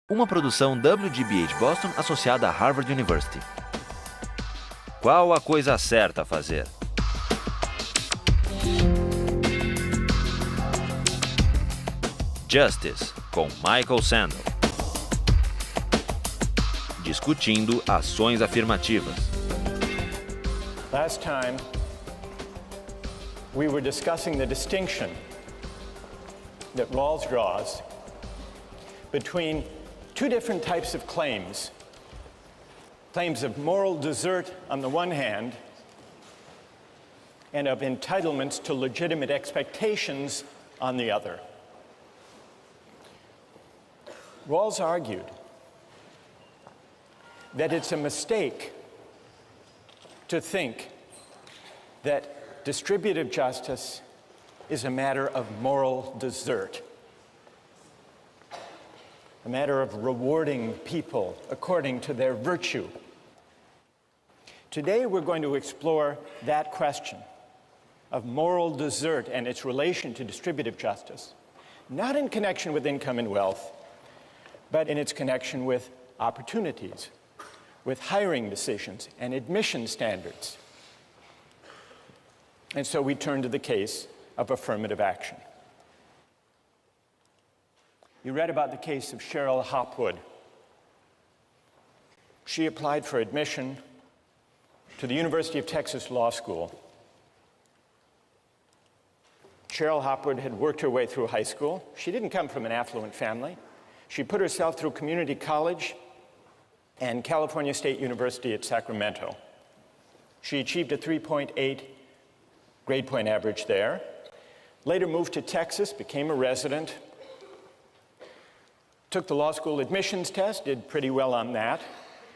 Uma produção WGBH Boston associada a Harvard University. Qual a coisa certa a fazer? Justice, com Michael Sandel. Discutindo ações afirmativas. Last time, we were discussing the distinction that Rawls draws between two different types of claims. Claims of moral desert on the one hand, and of entitlements to legitimate expectations on the other. Rawls argued that it's a mistake to think that distributive justice is a matter of moral desert, a matter of rewarding people according to their virtue. Today we're going to explore that question of moral desert and its relation to distributive justice, not in connection with income and wealth, but in its connection with opportunities, with hiring decisions and admission standards. And so we turn to the case of affirmative action. You read about the case of Cheryl Hopwood. She applied for admission to the University of Texas Law School. Cheryl Hopwood had worked her way through high school. She didn't come from an affluent family. She put herself through community college and California State University at Sacramento. She achieved a 3.8 grade point average there. Later moved to Texas, became a resident, took the law school admissions test, did pretty well on that,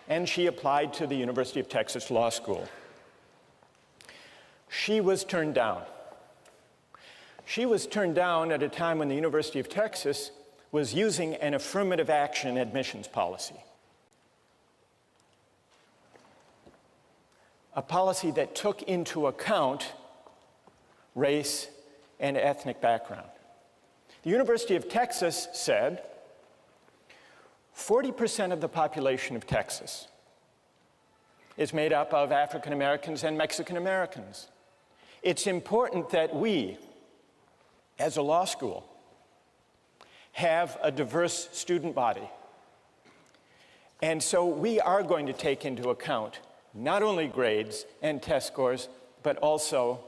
and she applied to the University of Texas Law School. She was turned down. She was turned down at a time when the University of Texas was using an affirmative action admissions policy. A policy that took into account race and ethnic background. The University of Texas said 40% of the population of Texas is made up of African Americans and Mexican Americans. It's important that we, as a law school, have a diverse student body. And so we are going to take into account not only grades and test scores, but also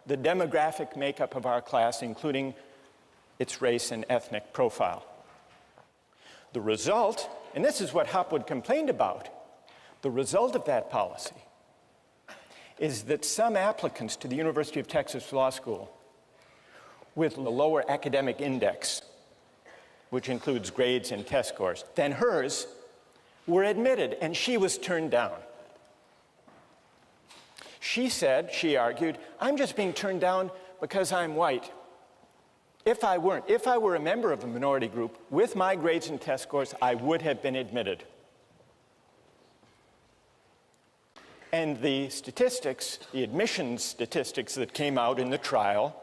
the demographic makeup of our class, including its race and ethnic profile. The result, and this is what Hopwood complained about, the result of that policy is that some applicants to the University of Texas Law School with a lower academic index, which includes grades and test scores, than hers, were admitted, and she was turned down. She said, she argued, I'm just being turned down because I'm white. If I were a member of a minority group, with my grades and test scores, I would have been admitted. And the statistics, the admissions statistics that came out in the trial,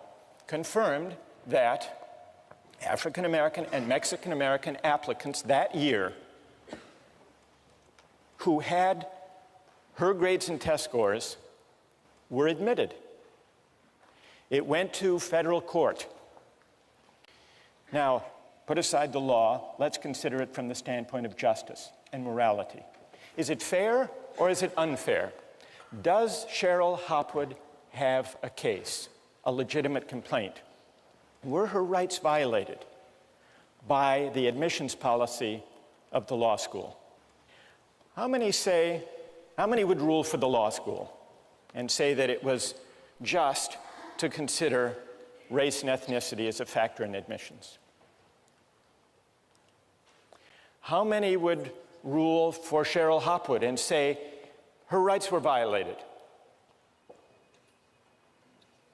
confirmed that African American and Mexican American applicants that year who had her grades and test scores were admitted. It went to federal court. Now, put aside the law, let's consider it from the standpoint of justice and morality. Is it fair or is it unfair? Does Cheryl Hopwood have a case, a legitimate complaint? Were her rights violated by the admissions policy of the law school? How many would rule for the law school and say that it was just to consider race and ethnicity as a factor in admissions? How many would rule for Cheryl Hopwood and say her rights were violated?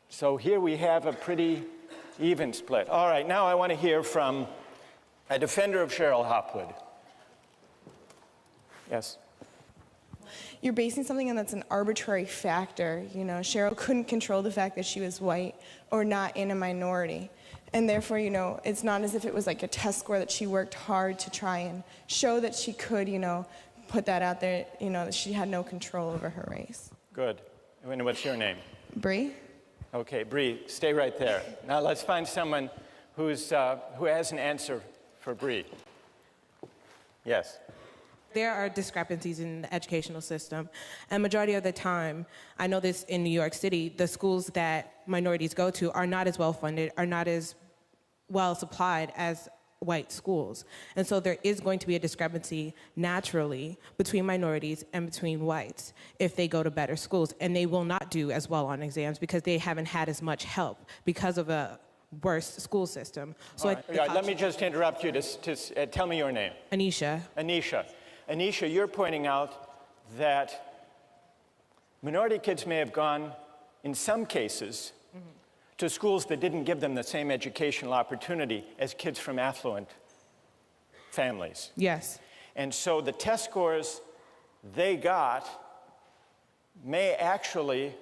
So here we have a pretty even split. All right, now I want to hear from a defender of Cheryl Hopwood. Yes? You're basing something on that's an arbitrary factor. You know, Cheryl couldn't control the fact that she was white or not in a minority. And therefore, it's not as if it was like a test score that she worked hard to try and show that she could, put that out there, that she had no control over her race. Good. And what's your name? Bree? Okay, Bree, stay right there. Now let's find someone who has an answer for Bree. Yes. There are discrepancies in the educational system, and majority of the time, I know this in New York City, the schools that minorities go to are not as well funded, are not as well supplied as white schools. And so there is going to be a discrepancy naturally between minorities and between whites if they go to better schools, and they will not do as well on exams because they haven't had as much help because of a worse school system. So let me just interrupt you to tell me your name. Anisha. Anisha, you're pointing out that minority kids may have gone, in some cases, to schools that didn't give them the same educational opportunity as kids from affluent families. Yes. And so the test scores they got may actually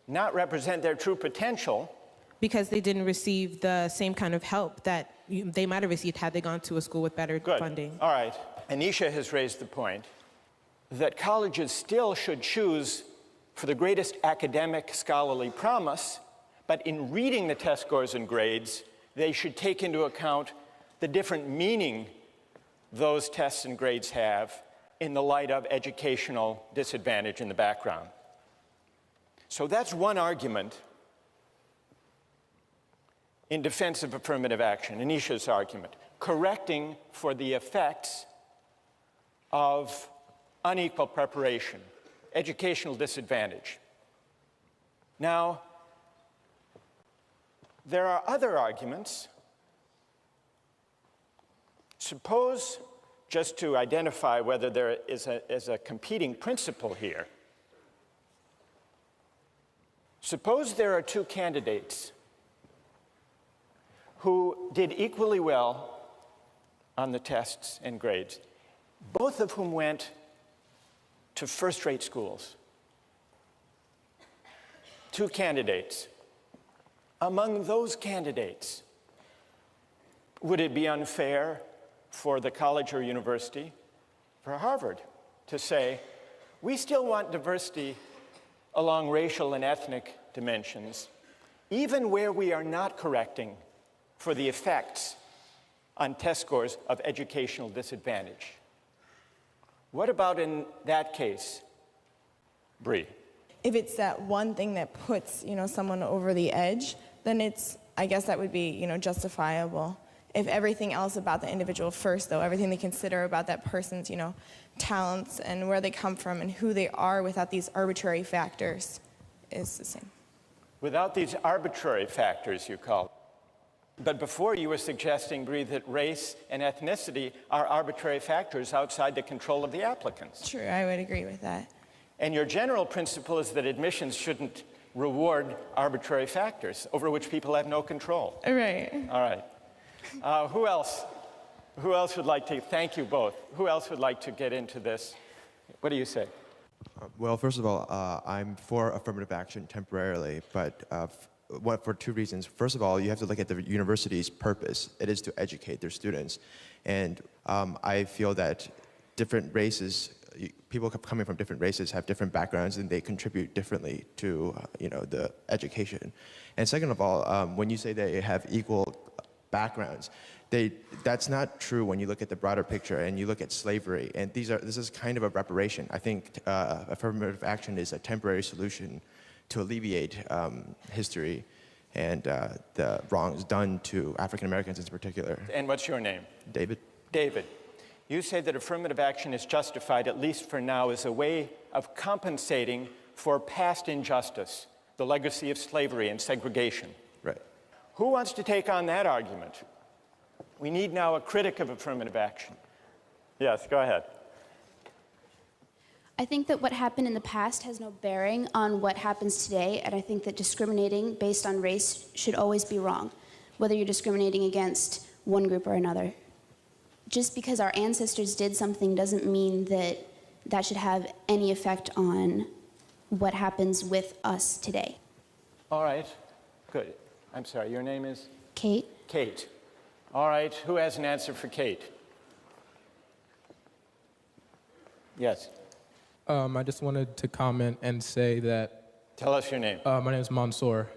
not represent their true potential. Because they didn't receive the same kind of help that they might have received had they gone to a school with better funding. All right. Anisha has raised the point that colleges still should choose for the greatest academic scholarly promise, but in reading the test scores and grades, they should take into account the different meaning those tests and grades have in the light of educational disadvantage in the background. So that's one argument in defense of affirmative action, Anisha's argument, correcting for the effects of unequal preparation, educational disadvantage. Now, there are other arguments. Suppose, just to identify whether there is a competing principle here, suppose there are two candidates who did equally well on the tests and grades, both of whom went to first-rate schools. Two candidates. Among those candidates, would it be unfair for the college or university, for Harvard, to say, we still want diversity along racial and ethnic dimensions, even where we are not correcting for the effects on test scores of educational disadvantage? What about in that case, Bree? If it's that one thing that puts, someone over the edge, then I guess that would be, justifiable. If everything else about the individual first, though, everything they consider about that person's, talents and where they come from and who they are without these arbitrary factors is the same. Without these arbitrary factors, you call it. But before you were suggesting, Bree, that race and ethnicity are arbitrary factors outside the control of the applicants. True, I would agree with that. And your general principle is that admissions shouldn't reward arbitrary factors over which people have no control. Right. All right. Who else? Who else would like to, thank you both. Who else would like to get into this? What do you say? Well, first of all, I'm for affirmative action temporarily, but for two reasons. First of all, you have to look at the university's purpose. It is to educate their students. And I feel that different races, people coming from different races have different backgrounds and they contribute differently to the education. And second of all, when you say they have equal backgrounds, that's not true when you look at the broader picture and you look at slavery. And this is kind of a reparation. I think affirmative action is a temporary solution to alleviate history and the wrongs done to African Americans in particular. And what's your name? David. David, you say that affirmative action is justified, at least for now, as a way of compensating for past injustice, the legacy of slavery and segregation. Right. Who wants to take on that argument? We need now a critic of affirmative action. Yes, go ahead. I think that what happened in the past has no bearing on what happens today, and I think that discriminating based on race should always be wrong, whether you're discriminating against one group or another. Just because our ancestors did something doesn't mean that that should have any effect on what happens with us today. All right, good. I'm sorry, your name is? Kate. Kate. All right, who has an answer for Kate? Yes. I just wanted to comment and say that... Tell us your name. My name is Mansour.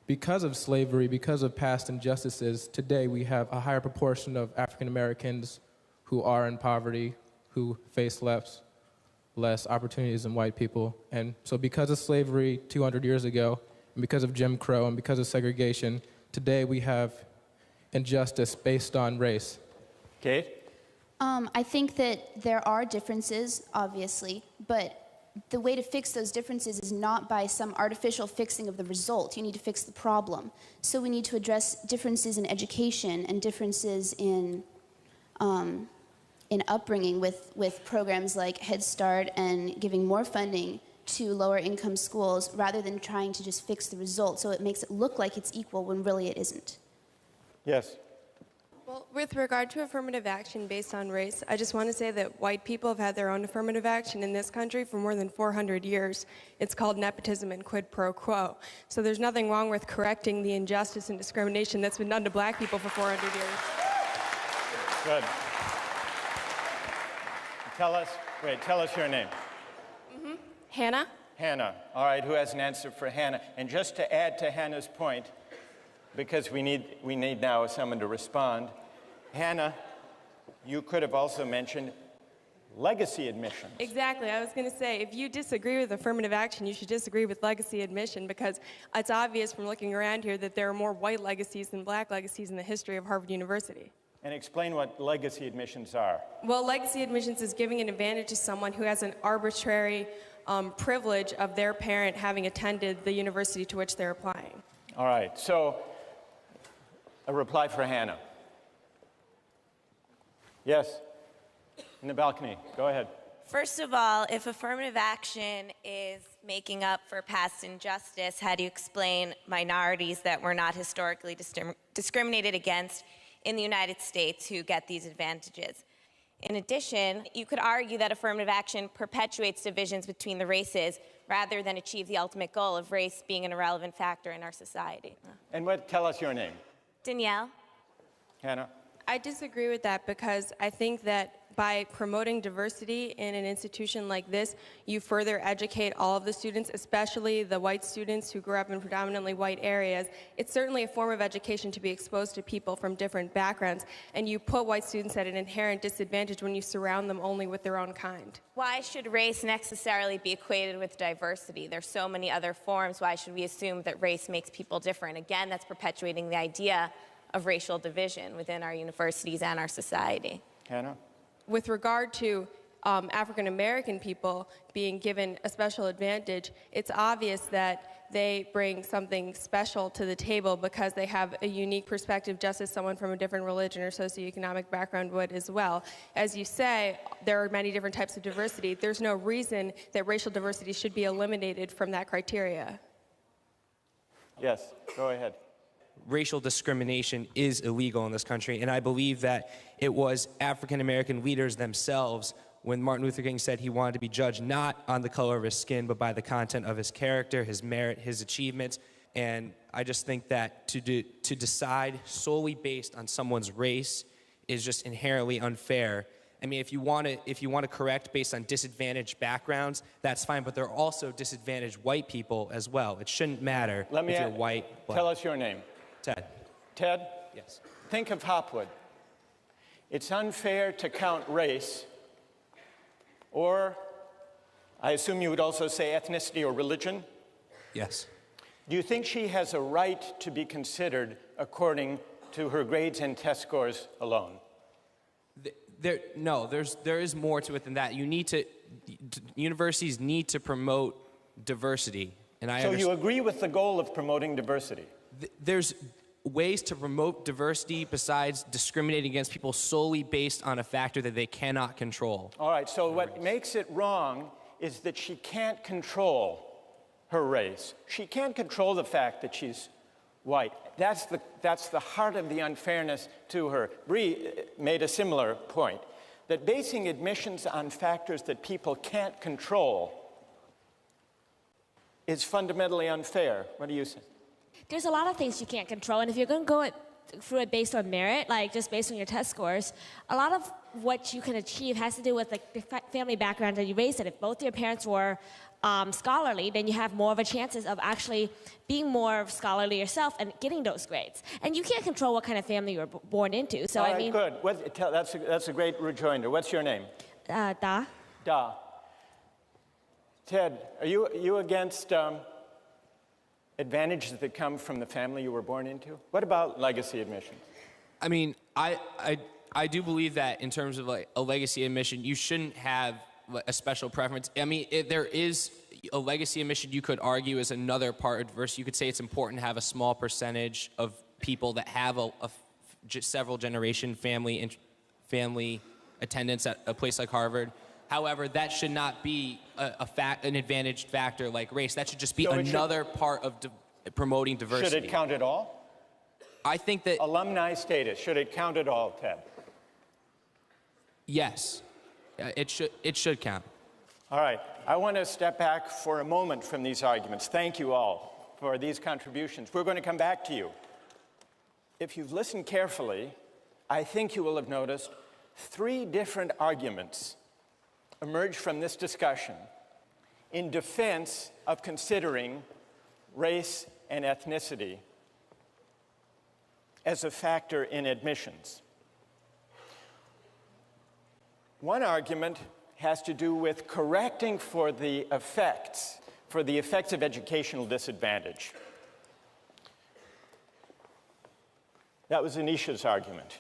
Because of slavery, because of past injustices, today we have a higher proportion of African Americans who are in poverty, who face less opportunities than white people. And so because of slavery 200 years ago, and because of Jim Crow, and because of segregation, today we have injustice based on race. Kate? I think that there are differences, obviously, but the way to fix those differences is not by some artificial fixing of the result. You need to fix the problem. So we need to address differences in education and differences in upbringing with programs like Head Start and giving more funding to lower income schools rather than trying to just fix the result so it makes it look like it's equal when really it isn't. Yes. Well, with regard to affirmative action based on race, I just want to say that white people have had their own affirmative action in this country for more than 400 years. It's called nepotism and quid pro quo. So there's nothing wrong with correcting the injustice and discrimination that's been done to black people for 400 years. Good. Tell us your name. Hannah? Hannah. All right, who has an answer for Hannah? And just to add to Hannah's point, because we need now someone to respond. Hannah, you could have also mentioned legacy admissions. Exactly. I was going to say, if you disagree with affirmative action, you should disagree with legacy admission, because it's obvious from looking around here that there are more white legacies than black legacies in the history of Harvard University. And explain what legacy admissions are. Well, legacy admissions is giving an advantage to someone who has an arbitrary privilege of their parent having attended the university to which they're applying. All right, so a reply for Hannah. Yes, in the balcony, go ahead. First of all, if affirmative action is making up for past injustice, how do you explain minorities that were not historically discriminated against in the United States who get these advantages? In addition, you could argue that affirmative action perpetuates divisions between the races rather than achieve the ultimate goal of race being an irrelevant factor in our society. And tell us your name. Danielle? Hannah? I disagree with that, because I think that by promoting diversity in an institution like this, you further educate all of the students, especially the white students who grew up in predominantly white areas. It's certainly a form of education to be exposed to people from different backgrounds, and you put white students at an inherent disadvantage when you surround them only with their own kind. Why should race necessarily be equated with diversity? There's so many other forms. Why should we assume that race makes people different? Again, that's perpetuating the idea of racial division within our universities and our society. Hannah? With regard to African American people being given a special advantage, it's obvious that they bring something special to the table because they have a unique perspective, just as someone from a different religion or socioeconomic background would as well. As you say, there are many different types of diversity. There's no reason that racial diversity should be eliminated from that criteria. Yes, go ahead. Racial discrimination is illegal in this country, and I believe that it was African American leaders themselves, when Martin Luther King said he wanted to be judged not on the color of his skin, but by the content of his character, his merit, his achievements. And I just think that to decide solely based on someone's race is just inherently unfair. I mean, if you want to correct based on disadvantaged backgrounds, that's fine, but there are also disadvantaged white people as well. It shouldn't matter if you're white, black. Tell us your name. Ted. Ted? Yes. Think of Hopwood. It's unfair to count race, or I assume you would also say ethnicity or religion? Yes. Do you think she has a right to be considered according to her grades and test scores alone? No, there is more to it than that. Universities need to promote diversity. And So you agree with the goal of promoting diversity? There's ways to promote diversity besides discriminating against people solely based on a factor that they cannot control. All right, so what makes it wrong is that she can't control her race. She can't control the fact that she's white. That's the heart of the unfairness to her. Bree made a similar point, that basing admissions on factors that people can't control is fundamentally unfair. What do you say? There's a lot of things you can't control, and if you're going to go through it based on merit, like just based on your test scores, a lot of what you can achieve has to do with like the family background that you raised in. If both your parents were scholarly, then you have more of a chances of actually being more scholarly yourself and getting those grades. And you can't control what kind of family you were born into. So All right, I mean, good. That's a great rejoinder. What's your name? Da. Da. Ted, are you against advantages that come from the family you were born into? What about legacy admissions? I mean, I do believe that in terms of like a legacy admission, you shouldn't have a special preference. I mean, there is a legacy admission you could argue is another part of diversity. You could say it's important to have a small percentage of people that have several generation family attendance at a place like Harvard. However, that should not be an advantaged factor like race. That should just be another part of promoting diversity. Should it count at all? I think that alumni status, should it count at all, Ted? Yes, it should count. All right, I want to step back for a moment from these arguments. Thank you all for these contributions. We're going to come back to you. If you've listened carefully, I think you will have noticed 3 different arguments emerge from this discussion in defense of considering race and ethnicity as a factor in admissions. One argument has to do with correcting for the effects of educational disadvantage. That was Anisha's argument.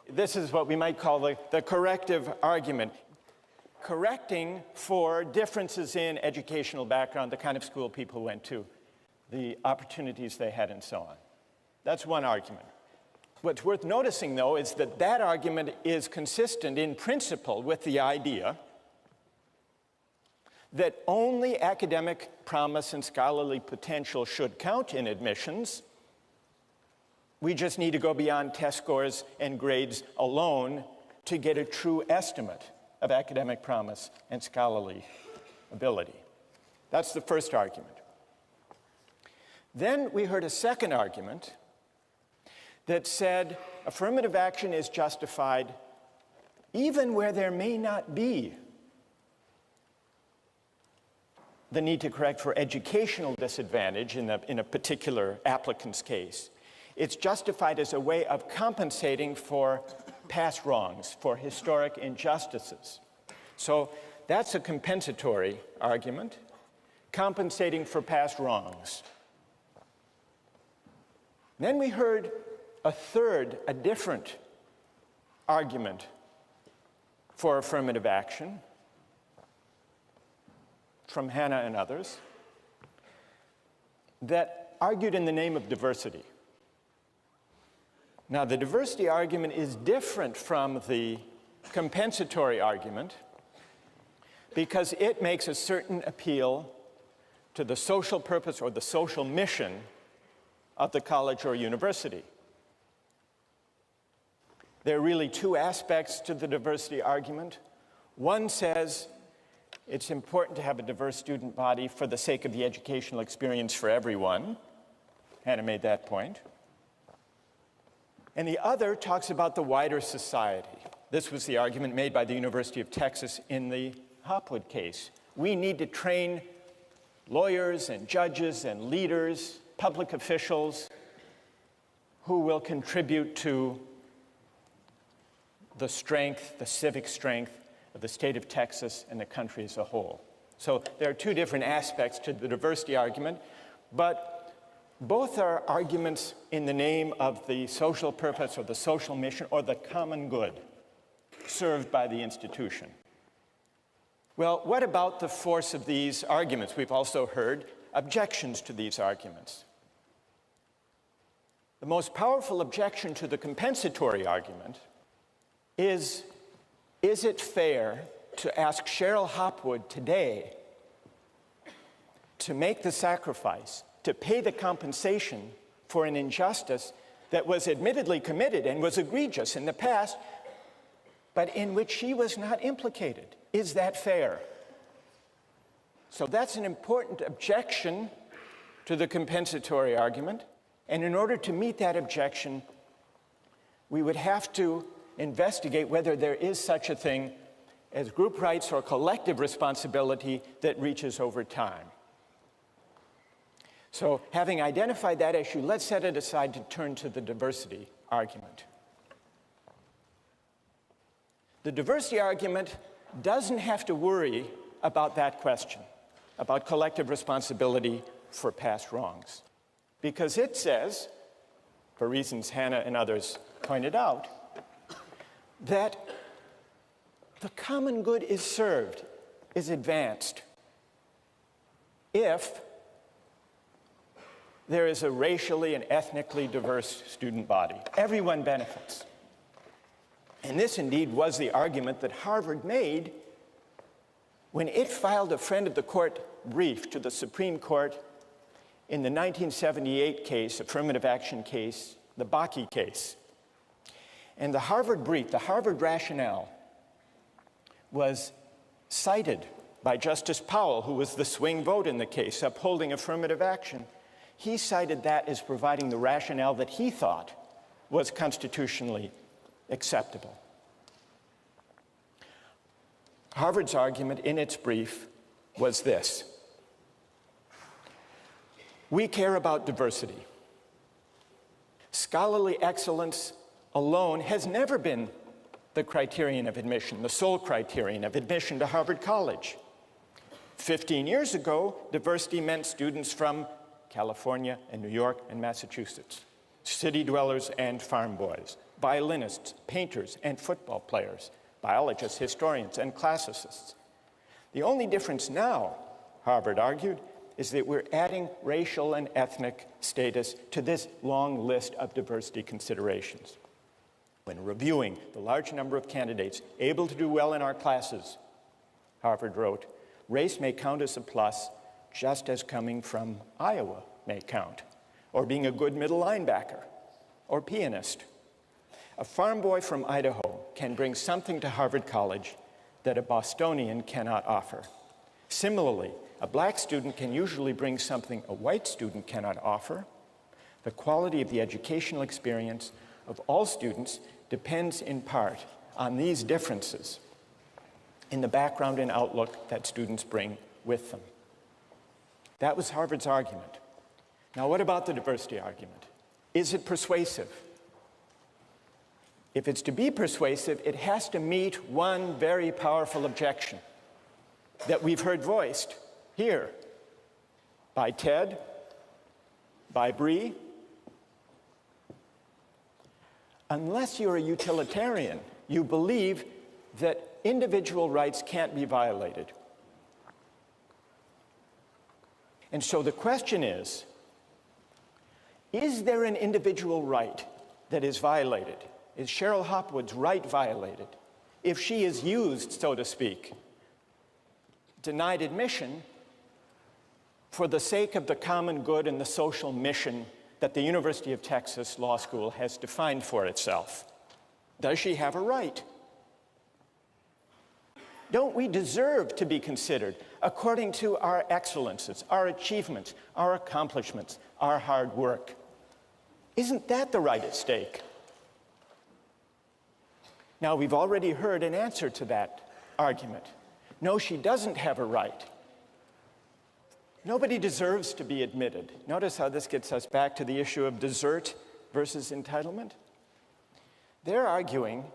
This is what we might call the corrective argument. Correcting for differences in educational background, the kind of school people went to, the opportunities they had, and so on. That's one argument. What's worth noticing, though, is that that argument is consistent in principle with the idea that only academic promise and scholarly potential should count in admissions. We just need to go beyond test scores and grades alone to get a true estimate of academic promise and scholarly ability. That's the first argument. Then we heard a second argument that said affirmative action is justified even where there may not be the need to correct for educational disadvantage in a particular applicant's case. It's justified as a way of compensating for past wrongs, for historic injustices. So that's a compensatory argument, compensating for past wrongs. Then we heard a different argument for affirmative action from Hannah and others that argued in the name of diversity. Now, the diversity argument is different from the compensatory argument because it makes a certain appeal to the social purpose or the social mission of the college or university. There are really 2 aspects to the diversity argument. One says it's important to have a diverse student body for the sake of the educational experience for everyone. Hannah made that point. And the other talks about the wider society. This was the argument made by the University of Texas in the Hopwood case. We need to train lawyers and judges and leaders, public officials, who will contribute to the strength, the civic strength of the state of Texas and the country as a whole. So there are 2 different aspects to the diversity argument, but both are arguments in the name of the social purpose or the social mission or the common good served by the institution. Well, what about the force of these arguments? We've also heard objections to these arguments. The most powerful objection to the compensatory argument is it fair to ask Cheryl Hopwood today to make the sacrifice, to pay the compensation for an injustice that was admittedly committed and was egregious in the past, but in which she was not implicated? Is that fair? So that's an important objection to the compensatory argument. And in order to meet that objection, we would have to investigate whether there is such a thing as group rights or collective responsibility that reaches over time. So having identified that issue, let's set it aside to turn to the diversity argument. The diversity argument doesn't have to worry about that question, about collective responsibility for past wrongs, because it says, for reasons Hannah and others pointed out, that the common good is served, is advanced, if there is a racially and ethnically diverse student body. Everyone benefits. And this indeed was the argument that Harvard made when it filed a friend of the court brief to the Supreme Court in the 1978 case, affirmative action case, the Bakke case. And the Harvard brief, the Harvard rationale, was cited by Justice Powell, who was the swing vote in the case, upholding affirmative action. He cited that as providing the rationale that he thought was constitutionally acceptable. Harvard's argument in its brief was this: we care about diversity. Scholarly excellence alone has never been the criterion of admission, the sole criterion of admission to Harvard College. 15 years ago, diversity meant students from California and New York and Massachusetts, city dwellers and farm boys, violinists, painters and football players, biologists, historians, and classicists. The only difference now, Harvard argued, is that we're adding racial and ethnic status to this long list of diversity considerations. When reviewing the large number of candidates able to do well in our classes, Harvard wrote, race may count as a plus just as coming from Iowa may count, or being a good middle linebacker, or pianist. A farm boy from Idaho can bring something to Harvard College that a Bostonian cannot offer. Similarly, a black student can usually bring something a white student cannot offer. The quality of the educational experience of all students depends in part on these differences in the background and outlook that students bring with them. That was Harvard's argument. Now, what about the diversity argument? Is it persuasive? If it's to be persuasive, it has to meet one very powerful objection that we've heard voiced here by Ted, by Bree. Unless you're a utilitarian, you believe that individual rights can't be violated. And so the question is there an individual right that is violated? Is Cheryl Hopwood's right violated if she is used, so to speak, denied admission for the sake of the common good and the social mission that the University of Texas Law School has defined for itself? Does she have a right? Don't we deserve to be considered according to our excellences, our achievements, our accomplishments, our hard work? Isn't that the right at stake? Now, we've already heard an answer to that argument. No, she doesn't have a right. Nobody deserves to be admitted. Notice how this gets us back to the issue of desert versus entitlement. They're arguing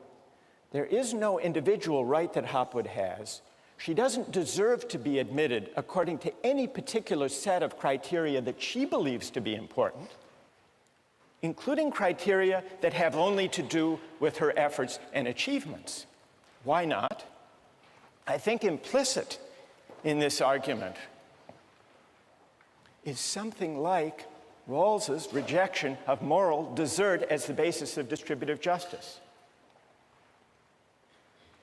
there is no individual right that Hopwood has. She doesn't deserve to be admitted according to any particular set of criteria that she believes to be important, including criteria that have only to do with her efforts and achievements. Why not? I think implicit in this argument is something like Rawls's rejection of moral desert as the basis of distributive justice.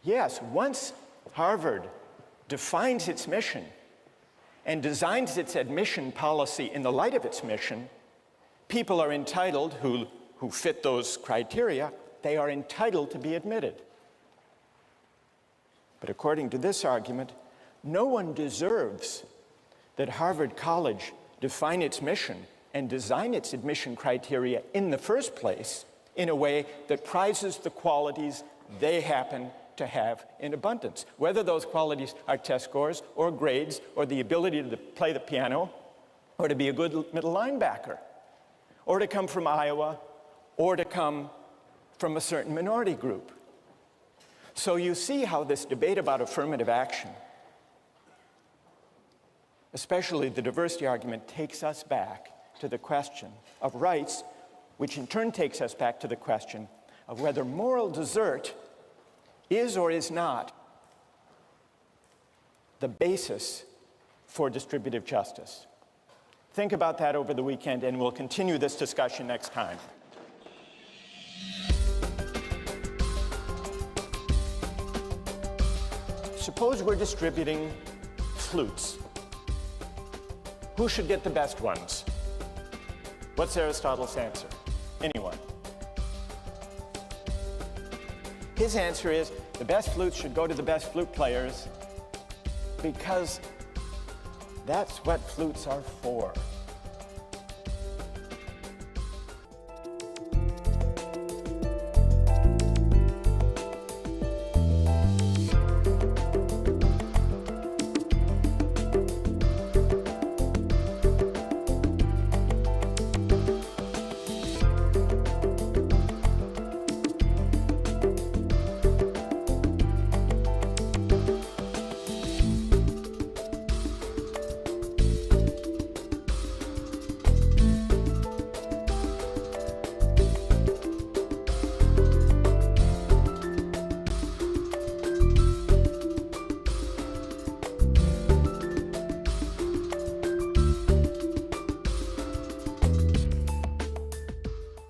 Yes, once Harvard defines its mission and designs its admission policy in the light of its mission, people are entitled, who fit those criteria, they are entitled to be admitted. But according to this argument, no one deserves that Harvard College define its mission and design its admission criteria in the first place in a way that prizes the qualities they happen to have in abundance. Whether those qualities are test scores or grades or the ability to play the piano or to be a good middle linebacker or to come from Iowa or to come from a certain minority group. So you see how this debate about affirmative action, especially the diversity argument, takes us back to the question of rights, which in turn takes us back to the question of whether moral desert is or is not the basis for distributive justice. Think about that over the weekend, and we'll continue this discussion next time. Suppose we're distributing flutes. Who should get the best ones? What's Aristotle's answer? Anyone? His answer is the best flutes should go to the best flute players because that's what flutes are for.